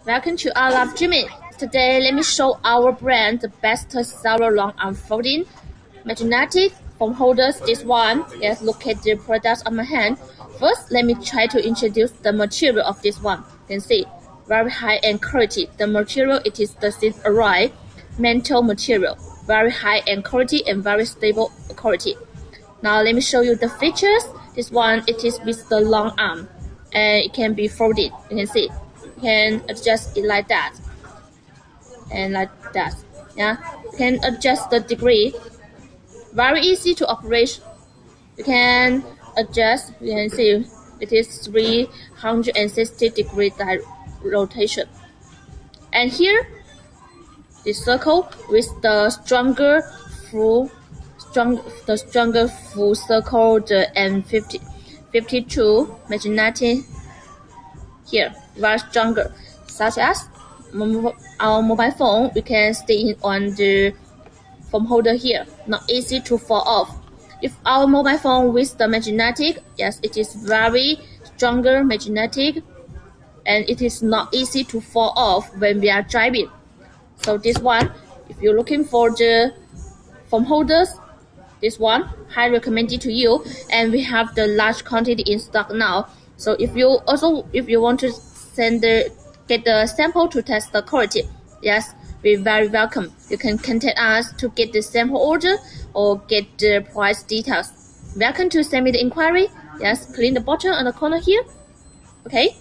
Welcome to our live Jimmy. Today, let me show our brand the best seller long arm folding magnetic foam holders. This one, yes, look at the products on my hand. First, let me try to introduce the material of this one. You can see very high end quality. The material, it is the Zinc mental material, very high end quality and very stable quality. Now let me show you the features. This one, it is with the long arm and it can be folded. You can see, you can adjust it like that and like that. Yeah, you can adjust the degree. Very easy to operate. You can adjust. You can see it is 360 degree rotation. And here, the circle with the stronger full circle, the M52 magnetic here, very stronger, such as our mobile phone. We can stay on the foam holder here, not easy to fall off. If our mobile phone with the magnetic, yes, it is very stronger magnetic, and it is not easy to fall off when we are driving. So this one, if you're looking for the foam holders, this one highly recommended to you, and we have the large quantity in stock now. So if you want to get the sample to test the quality, yes, we're very welcome. You can contact us to get the sample order or get the price details. Welcome to send me the inquiry. Yes, click the button on the corner here. Okay.